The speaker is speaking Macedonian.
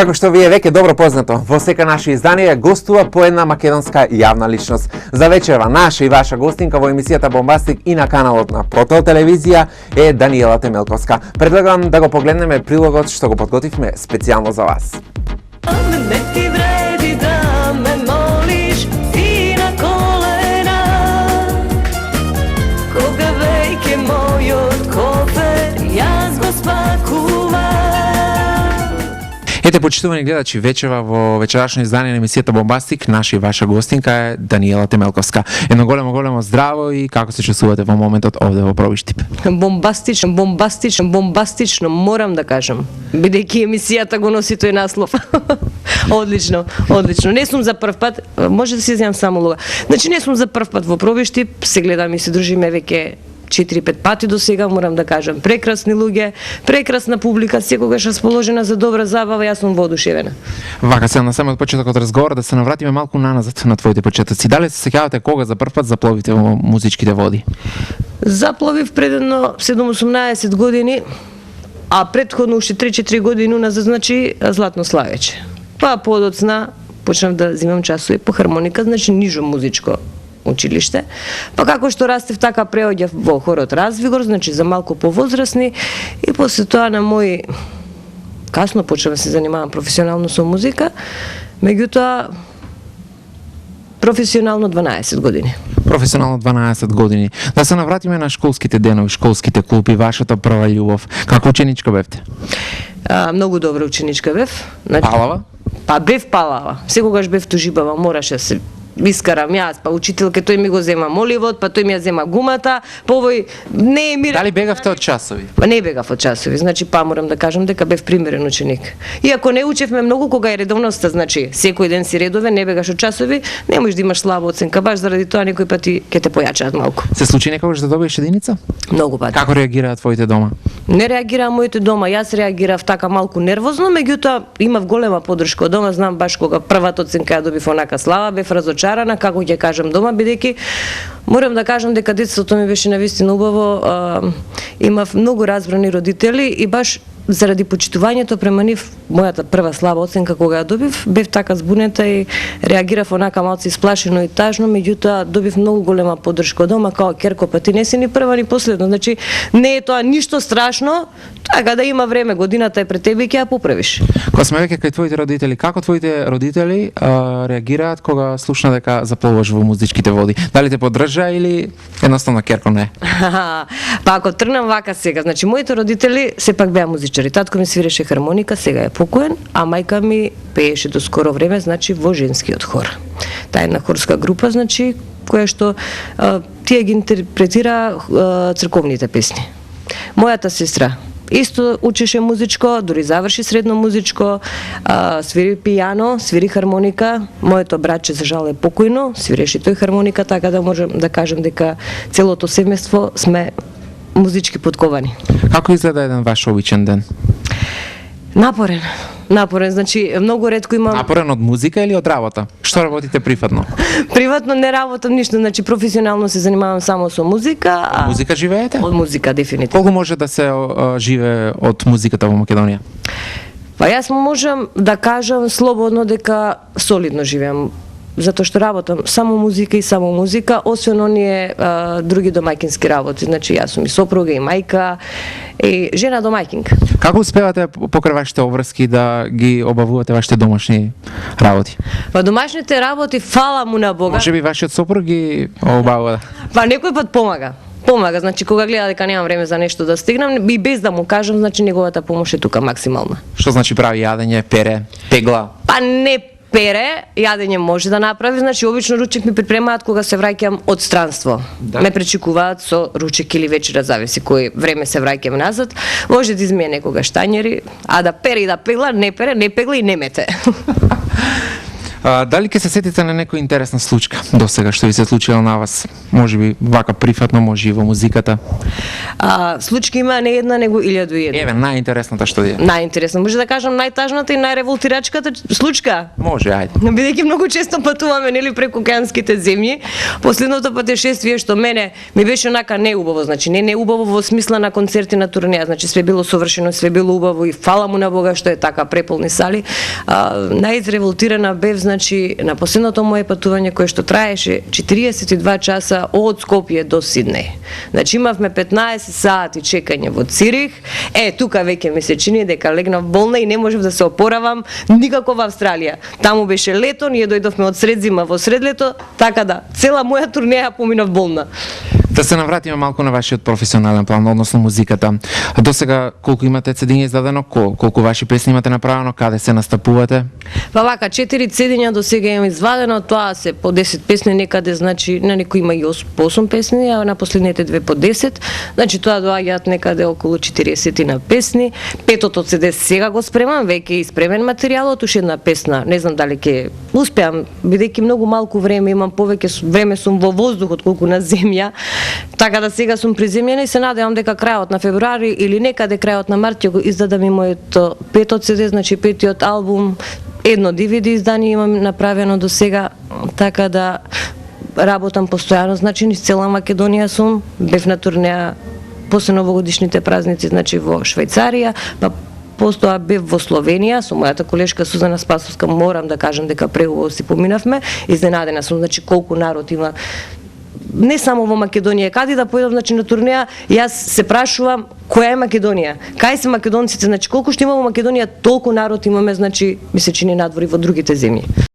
Како што ви е веќе добро познато, во сека наше издание гостува по една македонска јавна личност. За вечерва наша и ваша гостинка во емисијата Бомбастик и на каналот на Протол телевизија е Даниела Темелковска. Предлагам да го погледнеме прилогот што го подготвивме специјално за вас. Ете, почитувани гледачи, вечерва во вечерашно издание на емисијата Бомбастик, наша и ваша гостинка е Даниела Темелковска. Едно големо здраво и како се чувствувате во моментот овде во Пробиштип? Бомбастично, морам да кажам. Бидејќи емисијата го носи тој наслов. Одлично. Не сум за прв пат, може да се изјавам само луга. Значи не сум за прв пат во Пробиштип, се гледам и се дружиме веќе 4-5 пати до сега, морам да кажам. Прекрасни луѓе, прекрасна публика, секогаш расположена за добра забава, јас сум воодушевена. Вака се на самиот почеток од разговор да се навратиме малку наназад на твоите почетоци. Дали се сеќавате кога за прв пат запловите во музичките води? Запловив пред едно 7-18 години, а претходно уште 3-4 години назад, значи Златно Славече. Па подоцна почнав да земам часови по хармоника, значи нижо музичко училиште. Па како што растев, така преоѓав во хорот Развигор, значи за малку повозрасни, и после тоа на мој касно почнав да се занимавам професионално со музика, меѓутоа професионално 12 години. Професионално 12 години. Да се навратиме на школските денови, школските клуби, вашата прва љубов. Каква ученичка бевте? Многу добра ученичка бев. Значи, палава? Па бев палава. Секогаш бев тужибава, мораше се искарам јас, па учителке тој ми го зема моливот, па тој ми ја зема гумата, па овој не е мир. Дали бегавте од часови? Па не бегав од часови, значи па морам да кажам дека бев примерен ученик. Иако не учевме многу кога е редовноста, значи секој ден си редовен, не бегаш од часови, не можеш да имаш слаба оценка, баш заради тоа некои пати ќе те појачаат малку. Се случи некогаш да добиеш единица? Многу пати. Како реагираат твоите дома? Не реагираа моите дома, јас реагирав така малку нервозно, меѓутоа имав голема поддршка од дома, знам баш кога првата оценка ја добив онака слава, бев разочарана, како ќе кажам дома, бидејќи морам да кажам дека детството ми беше навистина убаво, имав многу разбрани родители и баш заради почитувањето према нив, мојата прва слаба оценка кога ја добив, бев така збунета и реагирав онака малку исплашено и тажно, меѓутоа добив многу голема поддршка од дома, као ќерко, па ти не си ни прва ни последно, значи не е тоа ништо страшно, така да има време, годината е пред тебе и ќе ја поправиш. Кога сме веќе кај твоите родители, како твоите родители реагираат кога слушна дека запловуваш во музичките води? Дали те поддржа или едноставно ќерко не? Па ако тргнам вака сега, значи моите родители сепак беа музичари. Татко ми свиреше хармоника, сега е покоен, а мајка ми пееше до скоро време, значи во женскиот хор. Таа е една хорска група, значи која што тие ги интерпретира црковните песни. Мојата сестра исто учеше музичко, дури заврши средно музичко, свири пијано, свири хармоника. Моето братче за жал е покојно, свиреше тој хармоника, така да можам да кажам дека целото семејство сме музички подковани. Како изгледа еден ваш обичен ден? Напорен, значи многу ретко имам. Напорен од музика или од работа? Што работите приватно? Приватно не работам ништо, значи професионално се занимавам само со музика. Од музика живеете? Од музика, дефинитивно. Колку може да се живее од музиката во Македонија? Па јас можам да кажам слободно дека солидно живеам, затоа што работам само музика и само музика, освен оние други домаќински работи. Значи јас сум и сопруга, и мајка, и жена домаќинка. Како успевате покрај вашите обврски да ги обавувате вашите домашни работи? Па домашните работи, фала му на Бога. Може би вашиот сопруг ги обавува? Па некој пат помага, значи кога гледа дека немам време за нешто да стигнам и без да му кажам, значи неговата помош е тука максимална. Што значи прави јадење, пере, пегла? Па не пере, јадење може да направи, значи обично ручек ми припремаат кога се враќам од странство. Да. Ме пречекуваат со ручек или вечера, зависи кој време се враќам назад. Може да измие некога штањери, а да пере и да пегла, не пере, не пегла и не мете. Дали ќе се сетите на некоја интересна случка до сега што ви се случила на вас? Може би вака прифатно, може и во музиката. Случки има не една, него 1001. Еве, најинтересната што е? Најинтересно, може да кажам најтажната и најреволтирачката случка. Може, ајде. Бидејќи многу често патуваме нели преку океанските земји, последното патешествие што мене ми беше онака неубаво, значи не неубаво во смисла на концерти на турнеја, значи све било совршено, све било убаво и фала му на Бога што е така преполни сали. Најизреволтирана бев значи на последното мое патување кое што траеше 42 часа од Скопје до Сиднеј. Значи имавме 15 сати чекање во Цирих. Тука веќе ми се чини дека легнав болна и не можев да се опоравам никако во Австралија. Таму беше лето, ние дојдовме од сред зима во сред лето, така да цела моја турнеја поминав болна. Да се навратиме малку на вашиот професионален план, односно музиката. До сега колку имате CD издадено, колку ваши песни имате направено, каде се настапувате? Па вака, 4 CD до сега имам извадено, тоа се по 10 песни некаде, значи на некој има и 8 песни, а на последните две по 10. Значи тоа доаѓаат некаде околу 40 на песни. Петото CD сега го спремам, веќе е испремен материјалот, уште една песна, не знам дали ќе успеам, бидејќи многу малку време имам, повеќе време сум во воздухот колку на земја. Така да сега сум приземјена и се надевам дека крајот на февруари или некаде крајот на март ќе го издадам и мојот петот CD, значи петиот албум, едно DVD издание имам направено до сега, така да работам постојано, значи низ цела Македонија сум, бев на турнеја после новогодишните празници, значи во Швајцарија, па постоја бев во Словенија со мојата колешка Сузана Спасовска, морам да кажам дека преубаво си поминавме, изненадена сум, значи колку народ има не само во Македонија, каде да појдам значи на турнеја, јас се прашувам која е Македонија, кај се македонците, значи колку што има во Македонија, толку народ имаме, значи ми се чини надвор и во другите земји.